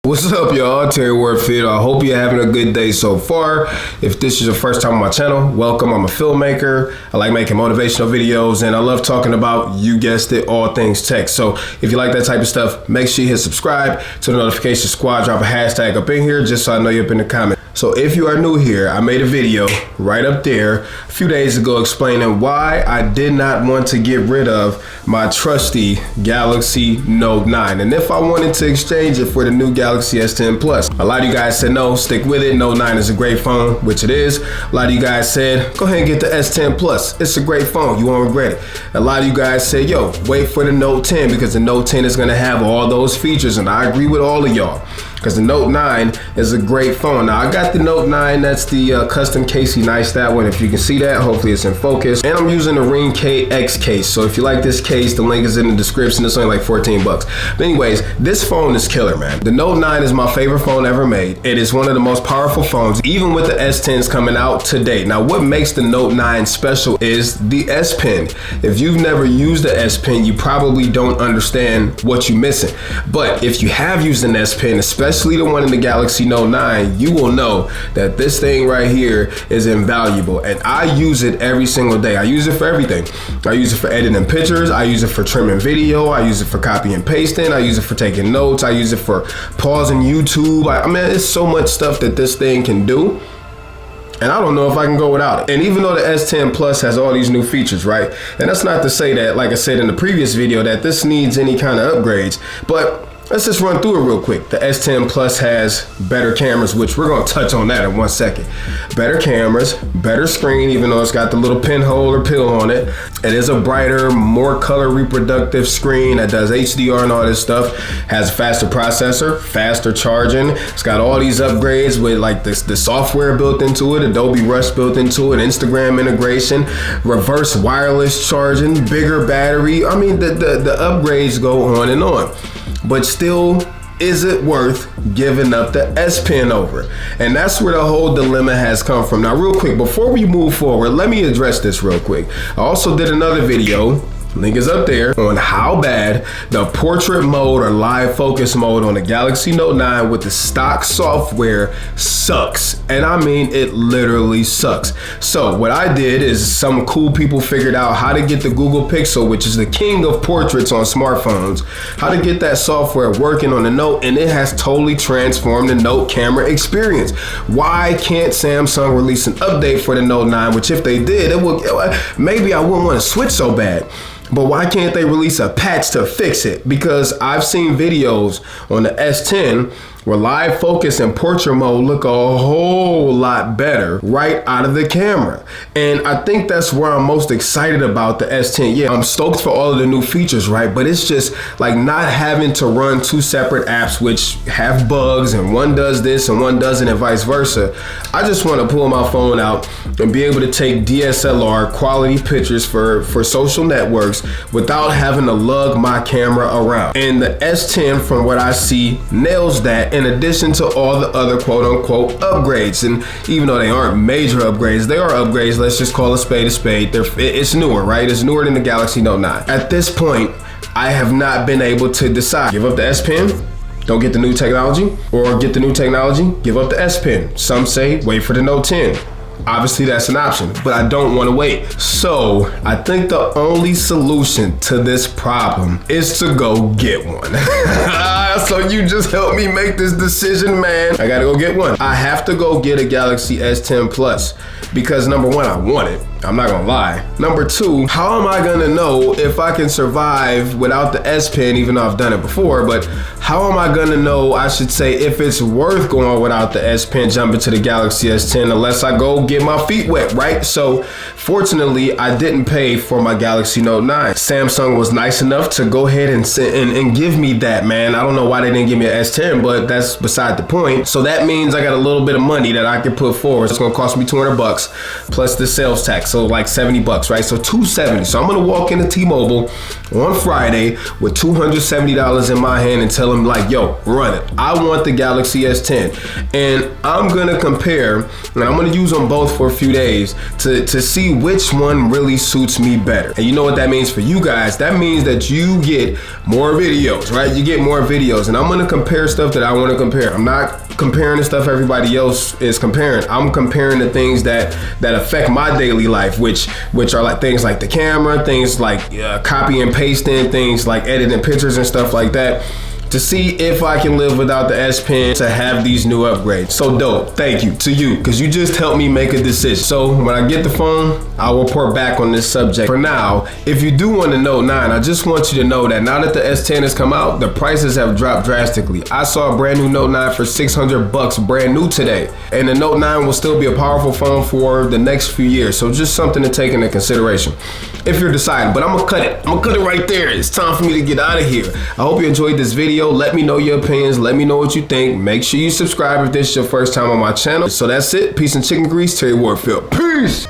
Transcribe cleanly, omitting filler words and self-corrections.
What's up, y'all? Terry Warfield. I hope you're having a good day so far. If this is your first time on my channel, welcome. I'm a filmmaker. I like making motivational videos, and I love talking about, you guessed it, all things tech. So if you like that type of stuff, make sure you hit subscribe to the notification squad. Drop a hashtag up in here just so I know you're up in the comments. So if you are new here, I made a video right up there a few days ago explaining why I did not want to get rid of my trusty Galaxy Note 9. And if I wanted to exchange it for the new Galaxy S10 Plus. A lot of you guys said no, stick with it. Note 9 is a great phone, which it is. A lot of you guys said, go ahead and get the S10 Plus. It's a great phone, you won't regret it. A lot of you guys said, yo, wait for the Note 10 because the Note 10 is gonna have all those features, and I agree with all of y'all. Because the Note 9 is a great phone. Now, I got the Note 9, that's the custom Casey Nice, that one, if you can see that. Hopefully it's in focus. And I'm using the Ring KX case. So if you like this case, the link is in the description. It's only like 14 bucks. But anyways, this phone is killer, man. The Note 9 is my favorite phone ever made. It is one of the most powerful phones, even with the S10s coming out to date. Now, what makes the Note 9 special is the S Pen. If you've never used the S Pen, you probably don't understand what you're missing. But if you have used an S Pen, especially the one in the Galaxy Note 9, you will know that this thing right here is invaluable, and I use it every single day. I use it for everything. I use it for editing pictures, I use it for trimming video, I use it for copy and pasting, I use it for taking notes, I use it for pausing YouTube. I mean, there's so much stuff that this thing can do, and I don't know if I can go without it. And even though the S10 Plus has all these new features, right? And that's not to say that, like I said in the previous video, that this needs any kind of upgrades, but let's just run through it real quick. The S10 Plus has better cameras, which we're gonna touch on that in 1 second. Better cameras, better screen, even though it's got the little pinhole or pill on it. It is a brighter, more color reproductive screen that does HDR and all this stuff. Has a faster processor, faster charging. It's got all these upgrades with like the software built into it, Adobe Rush built into it, Instagram integration, reverse wireless charging, bigger battery. I mean, the upgrades go on and on. But still, is it worth giving up the S Pen over? And that's where the whole dilemma has come from. Now, real quick, before we move forward, let me address this real quick. I also did another video, link is up there, on how bad the portrait mode or live focus mode on the Galaxy Note 9 with the stock software sucks. And I mean, it literally sucks. So what I did is some cool people figured out how to get the Google Pixel, which is the king of portraits on smartphones, how to get that software working on the Note, and it has totally transformed the Note camera experience. Why can't Samsung release an update for the Note 9, which if they did, it would, maybe I wouldn't want to switch so bad. But why can't they release a patch to fix it? Because I've seen videos on the S10 where live focus and portrait mode look a whole lot better right out of the camera. And I think that's where I'm most excited about the S10. Yeah, I'm stoked for all of the new features, right? But it's just like not having to run two separate apps which have bugs, and one does this and one doesn't, and vice versa. I just want to pull my phone out and be able to take DSLR quality pictures for social networks without having to lug my camera around. And the S10, from what I see, nails that, in addition to all the other quote unquote upgrades. And even though they aren't major upgrades, they are upgrades. Let's just call a spade a spade. It's newer, right? It's newer than the Galaxy Note 9. At this point, I have not been able to decide. Give up the S Pen, don't get the new technology, or get the new technology, give up the S Pen. Some say wait for the Note 10. Obviously that's an option, but I don't want to wait. So I think the only solution to this problem is to go get one. So you just helped me make this decision, man. I gotta go get one. I have to go get a Galaxy S10 Plus because number one, I want it. I'm not gonna lie. Number two, how am I gonna know if I can survive without the S Pen, even though I've done it before, but how am I gonna know, I should say, if it's worth going without the S Pen, jumping to the Galaxy S10, unless I go get my feet wet, right? So fortunately, I didn't pay for my Galaxy Note 9. Samsung was nice enough to go ahead and give me that, man. I don't know why they didn't give me an S10, but that's beside the point. So that means I got a little bit of money that I can put forward. It's gonna cost me 200 bucks plus the sales tax. So like 70 bucks, right? So 270. So I'm gonna walk into T-Mobile on Friday with $270 in my hand and tell them like, yo, run it. I want the Galaxy S10. And I'm gonna compare, and I'm gonna use them both for a few days to see see which one really suits me better. And you know what that means for you guys? That means that you get more videos, right? You get more videos, and I'm gonna compare stuff that I wanna compare. I'm not comparing the stuff everybody else is comparing. I'm comparing the things that affect my daily life, which are like things like the camera, things like copy and pasting, things like editing pictures and stuff like that, to see if I can live without the S Pen to have these new upgrades. So dope, thank you to you, because you just helped me make a decision. So when I get the phone, I'll report back on this subject. For now, if you do want the Note 9, I just want you to know that now that the S10 has come out, the prices have dropped drastically. I saw a brand new Note 9 for $600 brand new today. And the Note 9 will still be a powerful phone for the next few years. So just something to take into consideration if you're deciding. But I'm gonna cut it. I'm gonna cut it right there. It's time for me to get out of here. I hope you enjoyed this video. Let me know your opinions. Let me know what you think. Make sure you subscribe if this is your first time on my channel. So that's it. Peace and chicken grease. Terry Warfield. Peace.